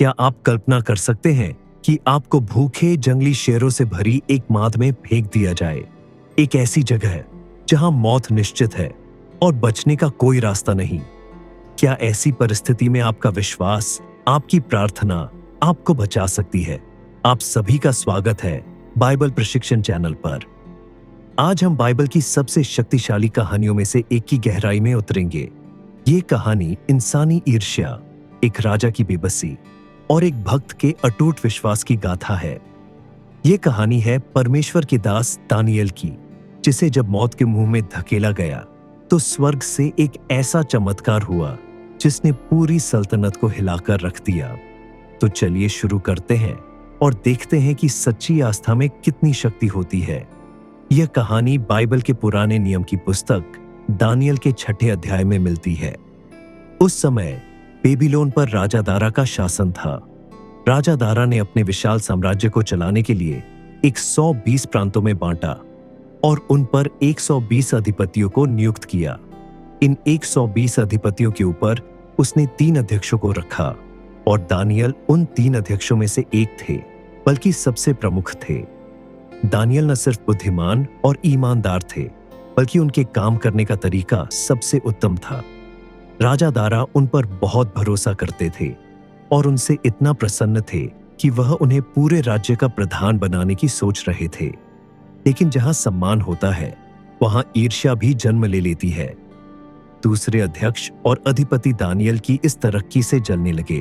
क्या आप कल्पना कर सकते हैं कि आपको भूखे जंगली शेरों से भरी एक माद में फेंक दिया जाए, एक ऐसी जगह जहां मौत निश्चित है और बचने का कोई रास्ता नहीं? क्या ऐसी परिस्थिति में आपका विश्वास, आपकी प्रार्थना आपको बचा सकती है? आप सभी का स्वागत है बाइबल प्रशिक्षण चैनल पर। आज हम बाइबल की सबसे शक्तिशाली कहानियों में से एक की गहराई में उतरेंगे। ये कहानी इंसानी ईर्ष्या, एक राजा की बेबसी और एक भक्त के अटूट विश्वास की गाथा है। ये कहानी है परमेश्वर के दास दानियेल की, जिसे जब मौत के मुंह में धकेला गया तो स्वर्ग से एक ऐसा चमत्कार हुआ जिसने पूरी सल्तनत को हिलाकर रख दिया। तो चलिए शुरू करते हैं और देखते हैं कि सच्ची आस्था में कितनी शक्ति होती है। यह कहानी बाइबल के पुराने नियम की पुस्तक दानियेल के 6 अध्याय में मिलती है। उस समय बेबीलोन पर राजा दारा का शासन था। राजा दारा ने अपने विशाल साम्राज्य को चलाने के लिए 120 प्रांतों में बांटा और उन पर 120 अधिपतियों को नियुक्त किया। इन 120 अधिपतियों के ऊपर उसने 3 अध्यक्षों को रखा और दानियेल उन 3 अध्यक्षों में से एक थे, बल्कि सबसे प्रमुख थे। दानियेल न सिर्फ बुद्धिमान और ईमानदार थे, बल्कि उनके काम करने का तरीका सबसे उत्तम था। राजा दारा उन पर बहुत भरोसा करते थे और उनसे इतना प्रसन्न थे कि वह उन्हें पूरे राज्य का प्रधान बनाने की सोच रहे थे। लेकिन जहां सम्मान होता है, वहां ईर्ष्या भी जन्म ले लेती है। दूसरे अध्यक्ष और अधिपति दानियेल की इस तरक्की से जलने लगे।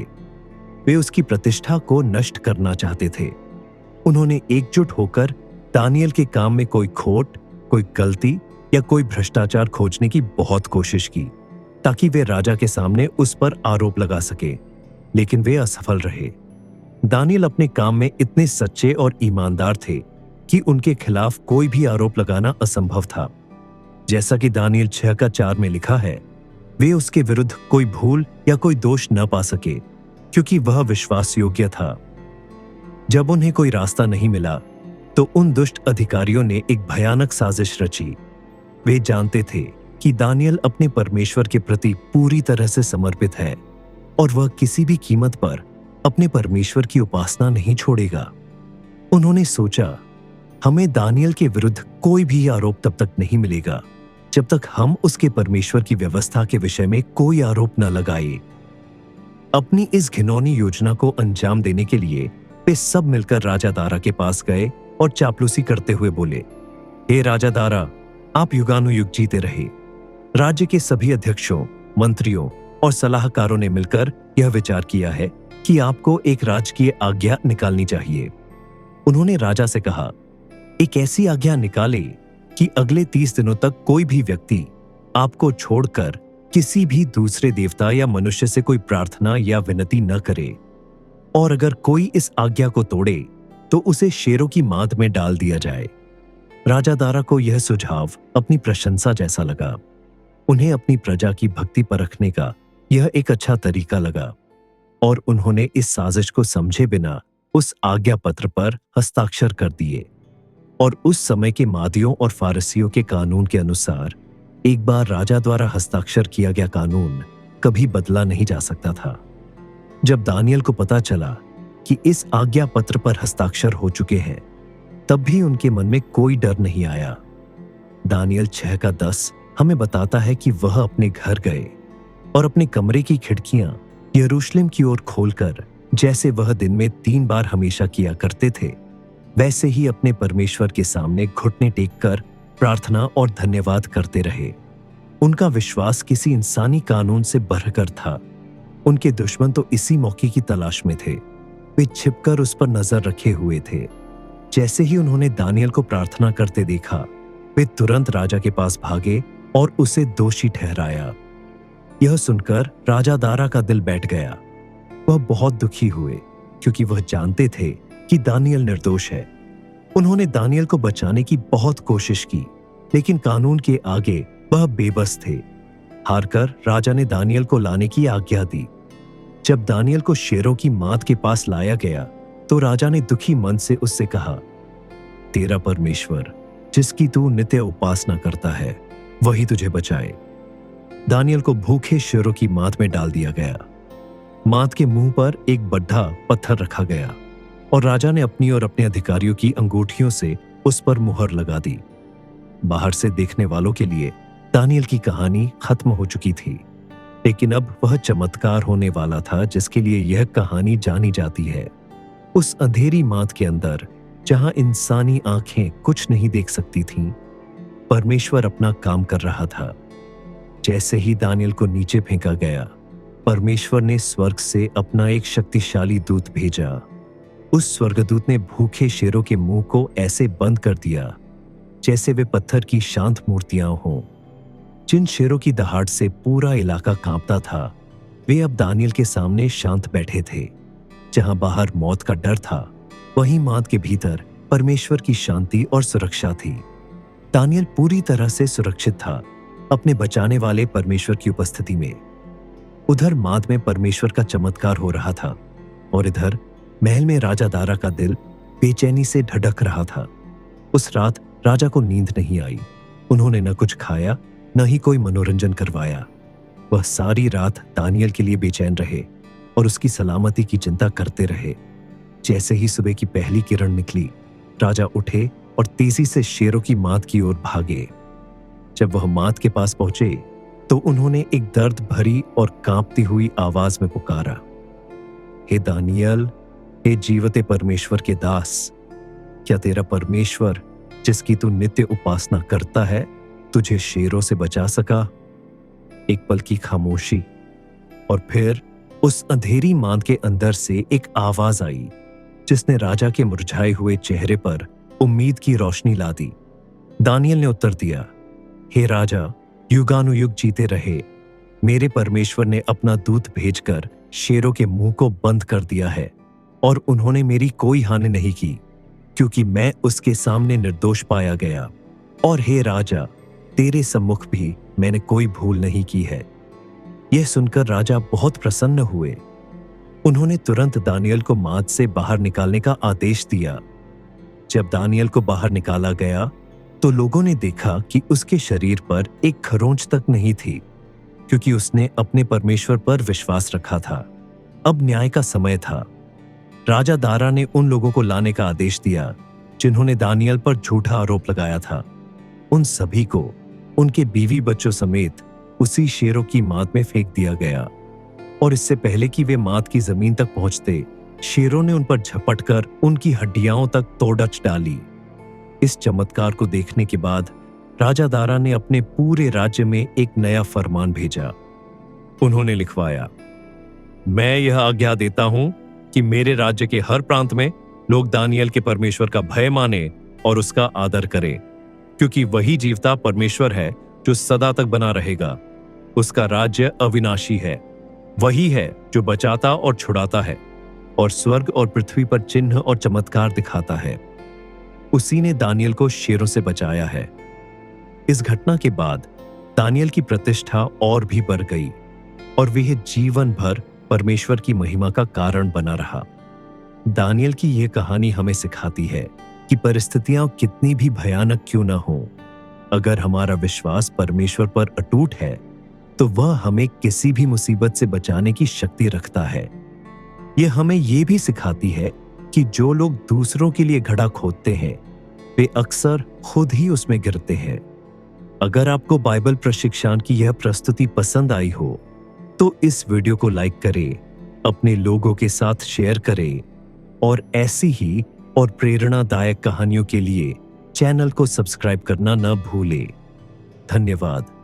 वे उसकी प्रतिष्ठा को नष्ट करना चाहते थे। उन्होंने एकजुट होकर दानियेल के काम में कोई खोट, कोई गलती या कोई भ्रष्टाचार खोजने की बहुत कोशिश की, ताकि वे राजा के सामने उस पर आरोप लगा सके। लेकिन वे असफल रहे। दानियेल अपने काम में इतने सच्चे और ईमानदार थे कि उनके खिलाफ कोई भी आरोप लगाना असंभव था। जैसा कि दानियेल 6:4 में लिखा है, वे उसके विरुद्ध कोई भूल या कोई दोष न पा सके, क्योंकि वह विश्वास योग्य था। जब उन्हें कोई रास्ता नहीं मिला, तो उन दुष्ट अधिकारियों ने एक भयानक साजिश रची। वे जानते थे कि दानियेल अपने परमेश्वर के प्रति पूरी तरह से समर्पित है और वह किसी भी कीमत पर अपने परमेश्वर की उपासना नहीं छोड़ेगा। उन्होंने सोचा, हमें दानियेल के विरुद्ध कोई भी आरोप तब तक नहीं मिलेगा जब तक हम उसके परमेश्वर की व्यवस्था के विषय में कोई आरोप न लगाए। अपनी इस घिनौनी योजना को अंजाम देने के लिए वे सब मिलकर राजा दारा के पास गए और चापलूसी करते हुए बोले, हे राजा दारा, आप युगानुयुग जीते रहे। राज्य के सभी अध्यक्षों, मंत्रियों और सलाहकारों ने मिलकर यह विचार किया है कि आपको एक राजकीय आज्ञा निकालनी चाहिए। उन्होंने राजा से कहा, एक ऐसी आज्ञा निकाले कि अगले 30 दिनों तक कोई भी व्यक्ति आपको छोड़कर किसी भी दूसरे देवता या मनुष्य से कोई प्रार्थना या विनती न करे, और अगर कोई इस आज्ञा को तोड़े तो उसे शेरों की माद में डाल दिया जाए। राजा दारा को यह सुझाव अपनी प्रशंसा जैसा लगा। उन्हें अपनी प्रजा की भक्ति परखने का यह एक अच्छा तरीका लगा और उन्होंने इस साजिश को समझे बिना उस आज्ञा पत्र पर हस्ताक्षर कर दिए। और उस समय के मादियों और फारसियों के कानून के अनुसार एक बार राजा द्वारा हस्ताक्षर किया गया कानून कभी बदला नहीं जा सकता था। जब दानियेल को पता चला कि इस आज्ञा पत्र पर हस्ताक्षर हो चुके हैं, तब भी उनके मन में कोई डर नहीं आया। दानियेल 6:10 हमें बताता है कि वह अपने घर गए और अपने कमरे की खिड़कियां यरूशलेम की ओर खोलकर, जैसे वह दिन में 3 बार हमेशा किया करते थे, वैसे ही अपने परमेश्वर के सामने घुटने टेककर प्रार्थना और धन्यवाद करते रहे। उनका विश्वास किसी इंसानी कानून से बढ़कर था। उनके दुश्मन तो इसी मौके की तलाश में थे। वे छिपकर उस पर नजर रखे हुए थे। जैसे ही उन्होंने दानियेल को प्रार्थना करते देखा, वे तुरंत राजा के पास भागे और उसे दोषी ठहराया। यह सुनकर राजा दारा का दिल बैठ गया। वह बहुत दुखी हुए, क्योंकि वह जानते थे कि दानियेल निर्दोष है। उन्होंने दानियेल को बचाने की बहुत कोशिश की, लेकिन कानून के आगे वह बेबस थे। हारकर राजा ने दानियेल को लाने की आज्ञा दी। जब दानियेल को शेरों की माद के पास लाया गया, तो राजा ने दुखी मन से उससे कहा, तेरा परमेश्वर, जिसकी तू नित्य उपासना करता है, वही तुझे बचाए। दानियेल को भूखे शेरों की माद में डाल दिया गया। माद के मुंह पर एक बड़ा पत्थर रखा गया और राजा ने अपनी और अपने अधिकारियों की अंगूठियों से उस पर मुहर लगा दी। बाहर से देखने वालों के लिए दानियल की कहानी खत्म हो चुकी थी, लेकिन अब वह चमत्कार होने वाला था जिसके लिए यह कहानी जानी जाती है। उस अंधेरी माद के अंदर, जहां इंसानी आंखें कुछ नहीं देख सकती थीं, परमेश्वर अपना काम कर रहा था। जैसे ही दानियल को नीचे फेंका गया, परमेश्वर ने स्वर्ग से अपना एक शक्तिशाली दूत भेजा। उस स्वर्गदूत ने भूखे शेरों के मुंह को ऐसे बंद कर दिया जैसे वे पत्थर की शांत मूर्तियां हों। जिन शेरों की दहाड़ से पूरा इलाका कांपता था, वे अब दानियल के सामने शांत बैठे थे। जहां बाहर मौत का डर था, वहीं माद के भीतर परमेश्वर की शांति और सुरक्षा थी। दानियल पूरी तरह से सुरक्षित था, अपने बचाने वाले परमेश्वर की उपस्थिति में। उधर माद में परमेश्वर का चमत्कार हो रहा था और इधर महल में राजा दारा का दिल बेचैनी से धड़क रहा था। उस रात राजा को नींद नहीं आई। उन्होंने न कुछ खाया, न ही कोई मनोरंजन करवाया। वह सारी रात दानियल के लिए बेचैन रहे और उसकी सलामती की चिंता करते रहे। जैसे ही सुबह की पहली किरण निकली, राजा उठे और तेजी से शेरों की माद की ओर भागे। जब वह माद के पास पहुंचे तो उन्होंने एक दर्द भरी और कांपती हुई आवाज में पुकारा, हे दानियल, हे जीवते परमेश्वर के दास, क्या तेरा परमेश्वर जिसकी तू नित्य उपासना करता है तुझे शेरों से बचा सका? एक पल की खामोशी और फिर उस अंधेरी माद के अंदर से एक आवाज आई जिसने राजा के मुरझाए हुए चेहरे पर उम्मीद की रोशनी ला दी। दानियल ने उत्तर दिया, हे राजा, युगानुयुग जीते रहे। मेरे परमेश्वर ने अपना दूत भेजकर शेरों के मुंह को बंद कर दिया है और उन्होंने मेरी कोई हानि नहीं की, क्योंकि मैं उसके सामने निर्दोष पाया गया। और हे राजा, तेरे सम्मुख भी मैंने कोई भूल नहीं की है। यह सुनकर राजा बहुत प्रसन्न हुए। उन्होंने तुरंत दानियल को माद से बाहर निकालने का आदेश दिया। जब दानियल को बाहर निकाला गया तो लोगों ने देखा कि उसके शरीर पर एक खरोंच तक नहीं थी, क्योंकि उसने अपने परमेश्वर पर विश्वास रखा था। अब न्याय का समय था। राजा दारा ने उन लोगों को लाने का आदेश दिया जिन्होंने दानियल पर झूठा आरोप लगाया था। उन सभी को उनके बीवी बच्चों समेत उसी शेरों की माद में फेंक दिया गया, और इससे पहले कि वे माद की जमीन तक पहुंचते, शेरों ने उन पर झपटकर उनकी हड्डियां तक तोड़च डाली। इस चमत्कार को देखने के बाद राजा दारा ने अपने पूरे राज्य में एक नया फरमान भेजा। उन्होंने लिखवाया, मैं यह आज्ञा देता हूं कि मेरे राज्य के हर प्रांत में लोग दानियल के परमेश्वर का भय माने और उसका आदर करें, क्योंकि वही जीवता परमेश्वर है जो सदा तक बना रहेगा। उसका राज्य अविनाशी है। वही है जो बचाता और छुड़ाता है और स्वर्ग और पृथ्वी पर चिन्ह और चमत्कार दिखाता है। उसी ने दानियल को शेरों से बचाया है। इस घटना के बाद दानियल की प्रतिष्ठा और भी बढ़ गई और वह जीवन भर परमेश्वर की महिमा का कारण बना रहा। दानियल की यह कहानी हमें सिखाती है कि परिस्थितियां कितनी भी भयानक क्यों न हो, अगर हमारा विश्वास परमेश्वर पर अटूट है तो वह हमें किसी भी मुसीबत से बचाने की शक्ति रखता है। यह हमें यह भी सिखाती है कि जो लोग दूसरों के लिए घड़ा खोदते हैं, वे अक्सर खुद ही उसमें गिरते हैं। अगर आपको बाइबल प्रशिक्षण की यह प्रस्तुति पसंद आई हो तो इस वीडियो को लाइक करें, अपने लोगों के साथ शेयर करें और ऐसी ही और प्रेरणादायक कहानियों के लिए चैनल को सब्सक्राइब करना न भूलें। धन्यवाद।